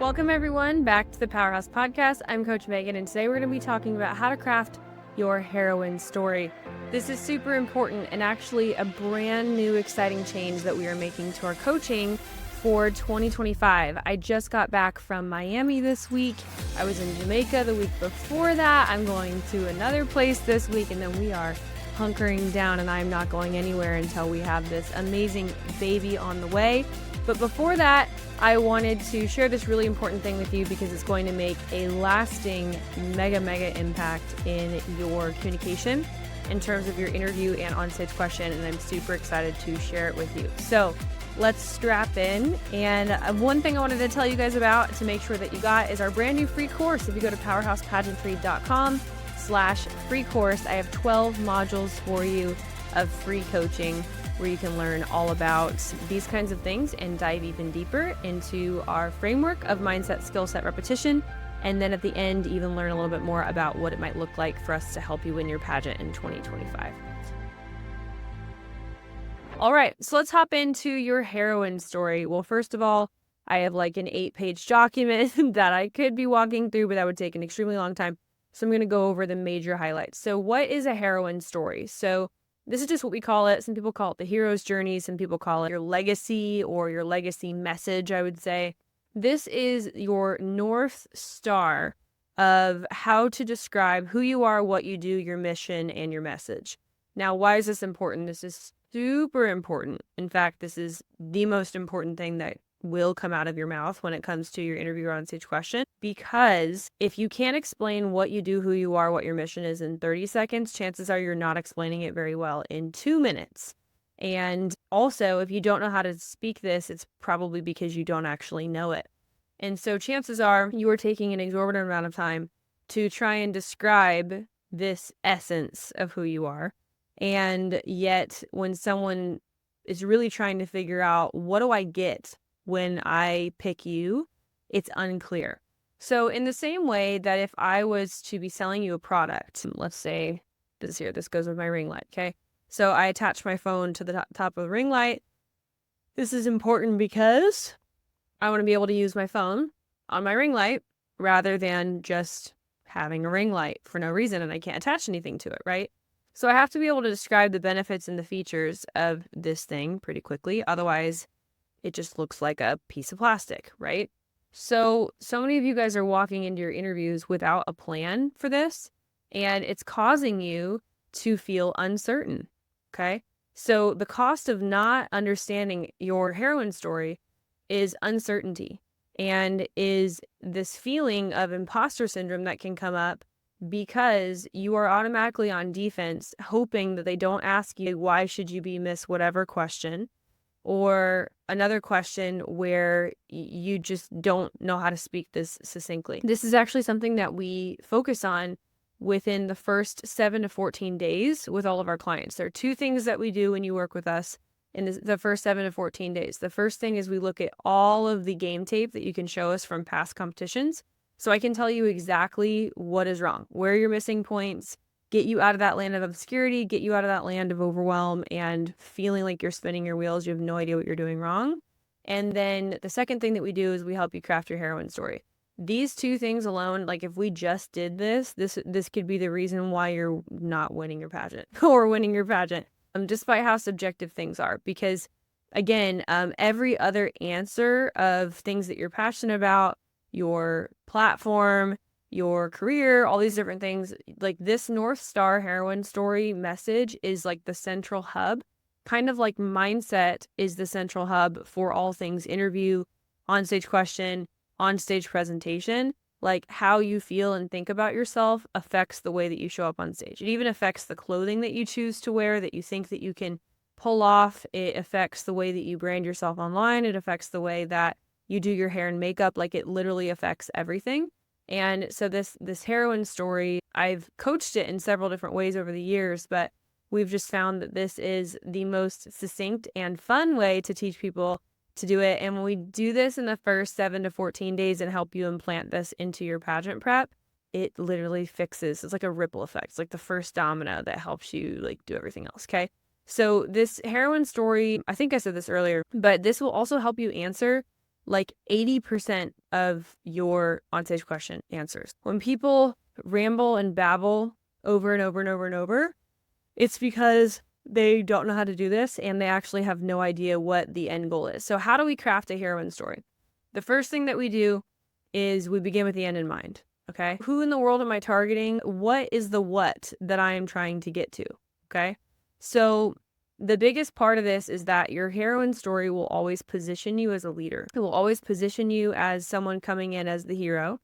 Welcome everyone back to the Powerhouse Podcast. I'm Coach Megan, and today we're going to be talking about how to craft your heroine story. This is super important and actually a brand new exciting change that we are making to our coaching for 2025. I just got back from Miami this week. I was in Jamaica the week before that. I'm going to another place this week, and then we are hunkering down, and I'm not going anywhere until we have this amazing baby on the way. But before that, I wanted to share this really important thing with you because it's going to make a lasting mega impact in your communication in terms of your interview and on-stage question, and I'm super excited to share it with you. So let's strap in. And one thing I wanted to tell you guys about to make sure that you got is our brand new free course. If you go to powerhousepageantry.com/free course, I have 12 modules for you of free coaching where you can learn all about these kinds of things and dive even deeper into our framework of mindset, skill set, repetition. And then at the end, even learn a little bit more about what it might look like for us to help you win your pageant in 2025. All right, so let's hop into your heroine story. Well, first of all, I have like an 8-page document that I could be walking through, but that would take an extremely long time. So I'm going to go over the major highlights. So what is a heroine story? So this is just what we call it. Some people call it the hero's journey. Some people call it your legacy or your legacy message, I would say. This is your North Star of how to describe who you are, what you do, your mission, and your message. Now, why is this important? This is super important. In fact, this is the most important thing that will come out of your mouth when it comes to your interview or on-stage question, because if you can't explain what you do, who you are, what your mission is in 30 seconds, chances are you're not explaining it very well in 2 minutes. And also, if you don't know how to speak this, it's probably because you don't actually know it. And so chances are you are taking an exorbitant amount of time to try and describe this essence of who you are. And yet when someone is really trying to figure out, what do I get when I pick you, it's unclear. So in the same way that if I was to be selling you a product, let's say this goes with my ring light, okay? So I attach my phone to the top of the ring light. This is important because I want to be able to use my phone on my ring light rather than just having a ring light for no reason, and I can't attach anything to it, right? So I have to be able to describe the benefits and the features of this thing pretty quickly. Otherwise, it just looks like a piece of plastic, right? So many of you guys are walking into your interviews without a plan for this, and it's causing you to feel uncertain, okay? So the cost of not understanding your heroine story is uncertainty, and is this feeling of imposter syndrome that can come up because you are automatically on defense, hoping that they don't ask you, why should you be Miss whatever question? Or another question where you just don't know how to speak this succinctly. This is actually something that we focus on within the first 7 to 14 days with all of our clients. There are 2 things that we do when you work with us in the first 7 to 14 days. The first thing is we look at all of the game tape that you can show us from past competitions. So I can tell you exactly what is wrong, where you're missing points, get you out of that land of obscurity, get you out of that land of overwhelm and feeling like you're spinning your wheels. You have no idea what you're doing wrong. And then the second thing that we do is we help you craft your heroine story. These 2 things alone, like if we just did this could be the reason why you're not winning your pageant or winning your pageant, despite how subjective things are. Because again, every other answer of things that you're passionate about, your platform, your career, all these different things, like this North Star heroine story message is like the central hub, kind of like mindset is the central hub for all things interview, on-stage question, on-stage presentation. Like how you feel and think about yourself affects the way that you show up on stage. It even affects the clothing that you choose to wear, that you think that you can pull off. It affects the way that you brand yourself online. It affects the way that you do your hair and makeup. Like it literally affects everything. And so this heroine story, I've coached it in several different ways over the years, but we've just found that this is the most succinct and fun way to teach people to do it. And when we do this in the first 7 to 14 days and help you implant this into your pageant prep, it literally fixes, it's like a ripple effect. It's like the first domino that helps you like do everything else. Okay. So this heroine story, I think I said this earlier, but this will also help you answer like 80% of your on-stage question answers. When people ramble and babble over and over and over and over, it's because they don't know how to do this and they actually have no idea what the end goal is. So how do we craft a heroine story? The first thing that we do is we begin with the end in mind, okay? Who in the world am I targeting? What is the what that I am trying to get to, okay? So the biggest part of this is that your heroine story will always position you as a leader. It will always position you as someone coming in as the hero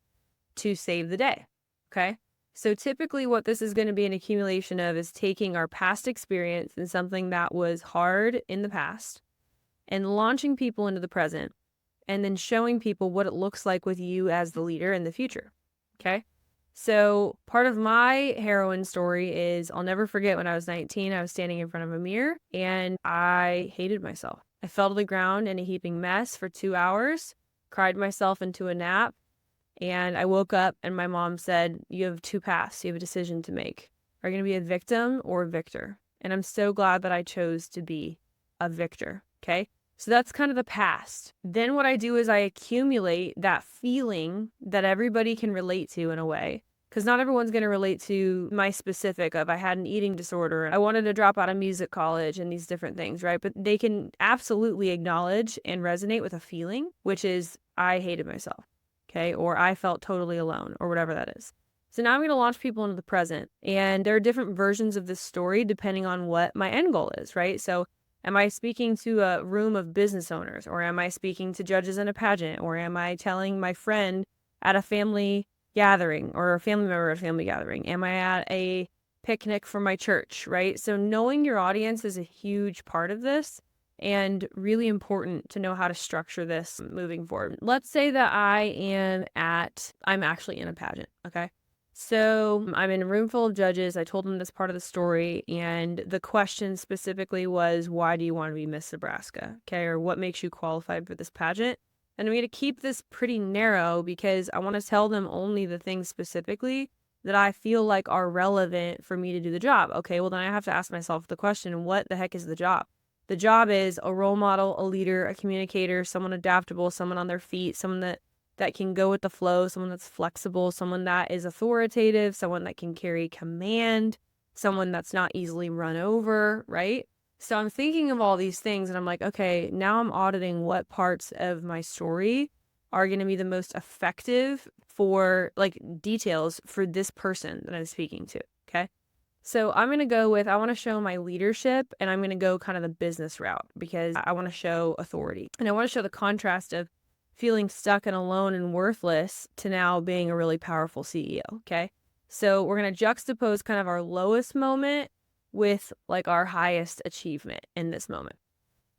to save the day, okay? So typically what this is going to be an accumulation of is taking our past experience and something that was hard in the past and launching people into the present and then showing people what it looks like with you as the leader in the future, okay? So part of my heroine story is I'll never forget when I was 19, I was standing in front of a mirror and I hated myself. I fell to the ground in a heaping mess for 2 hours, cried myself into a nap, and I woke up and my mom said, you have two paths. You have a decision to make. Are you going to be a victim or a victor? And I'm so glad that I chose to be a victor, okay? So that's kind of the past. Then what I do is I accumulate that feeling that everybody can relate to in a way. Because not everyone's going to relate to my specific of I had an eating disorder. I wanted to drop out of music college and these different things, right? But they can absolutely acknowledge and resonate with a feeling, which is I hated myself, okay? Or I felt totally alone or whatever that is. So now I'm going to launch people into the present. And there are different versions of this story depending on what my end goal is, right? So am I speaking to a room of business owners, or am I speaking to judges in a pageant, or am I telling my friend at a family gathering or a family member at a family gathering? Am I at a picnic for my church, right? So knowing your audience is a huge part of this and really important to know how to structure this moving forward. Let's say that I'm actually in a pageant, okay? So I'm in a room full of judges. I told them this part of the story. And the question specifically was, why do you want to be Miss Nebraska? Okay. Or what makes you qualified for this pageant? And I'm going to keep this pretty narrow because I want to tell them only the things specifically that I feel like are relevant for me to do the job. Okay. Well, then I have to ask myself the question, what the heck is the job? The job is a role model, a leader, a communicator, someone adaptable, someone on their feet, someone that can go with the flow, someone that's flexible, someone that is authoritative, someone that can carry command, someone that's not easily run over, right? So I'm thinking of all these things and I'm like, okay, now I'm auditing what parts of my story are going to be the most effective for like details for this person that I'm speaking to, okay? So I'm going to go with, I want to show my leadership and I'm going to go kind of the business route because I want to show authority. And I want to show the contrast of feeling stuck and alone and worthless to now being a really powerful CEO, okay? So we're going to juxtapose kind of our lowest moment with like our highest achievement in this moment.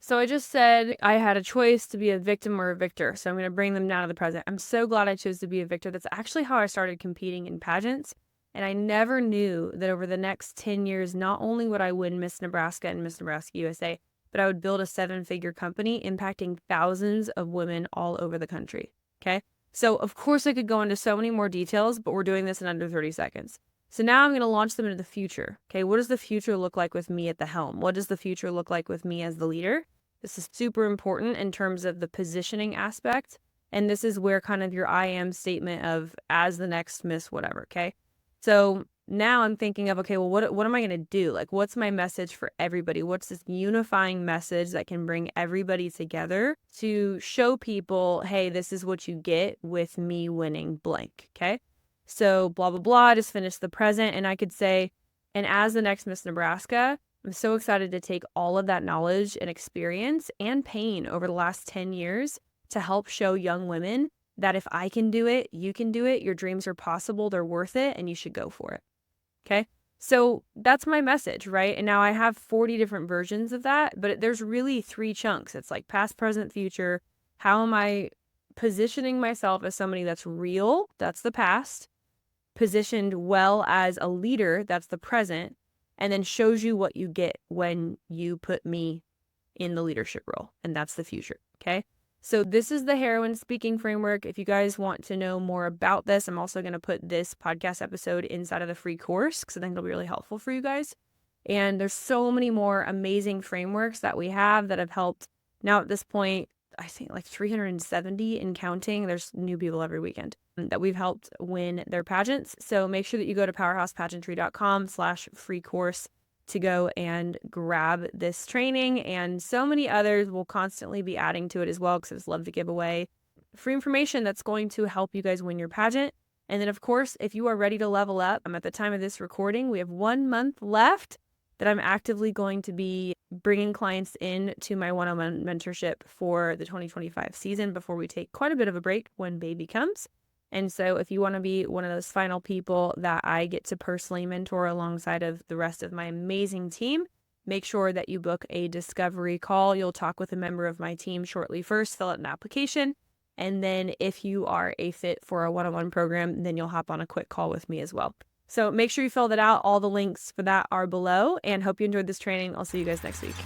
So I just said I had a choice to be a victim or a victor. So I'm going to bring them down to the present. I'm so glad I chose to be a victor. That's actually how I started competing in pageants. And I never knew that over the next 10 years, not only would I win Miss Nebraska and Miss Nebraska USA, but I would build a 7-figure company impacting thousands of women all over the country, okay? So, of course, I could go into so many more details, but we're doing this in under 30 seconds. So now I'm going to launch them into the future, okay? What does the future look like with me at the helm? What does the future look like with me as the leader? This is super important in terms of the positioning aspect, and this is where kind of your I am statement of as the next Miss whatever, okay? So now I'm thinking of, okay, well, what am I going to do? Like, what's my message for everybody? What's this unifying message that can bring everybody together to show people, hey, this is what you get with me winning blank, okay? So blah, blah, blah, I just finished the present. And I could say, and as the next Miss Nebraska, I'm so excited to take all of that knowledge and experience and pain over the last 10 years to help show young women that if I can do it, you can do it. Your dreams are possible. They're worth it. And you should go for it. Okay. So that's my message, right? And now I have 40 different versions of that, but there's really 3 chunks. It's like past, present, future. How am I positioning myself as somebody that's real? That's the past. Positioned well as a leader. That's the present. And then shows you what you get when you put me in the leadership role. And that's the future. Okay. So this is the heroine speaking framework. If you guys want to know more about this, I'm also going to put this podcast episode inside of the free course because I think it'll be really helpful for you guys. And there's so many more amazing frameworks that we have that have helped now at this point I think like 370 and counting. There's new people every weekend that we've helped win their pageants. So make sure that you go to powerhousepageantry.com/free course to go and grab this training, and so many others will constantly be adding to it as well, because I just love to give away free information that's going to help you guys win your pageant. And then, of course, if you are ready to level up, at the time of this recording, we have 1 month left that I'm actively going to be bringing clients in to my one-on-one mentorship for the 2025 season before we take quite a bit of a break when baby comes. And so if you want to be one of those final people that I get to personally mentor alongside of the rest of my amazing team, make sure that you book a discovery call. You'll talk with a member of my team shortly first, fill out an application. And then if you are a fit for a one-on-one program, then you'll hop on a quick call with me as well. So make sure you fill that out. All the links for that are below, and hope you enjoyed this training. I'll see you guys next week.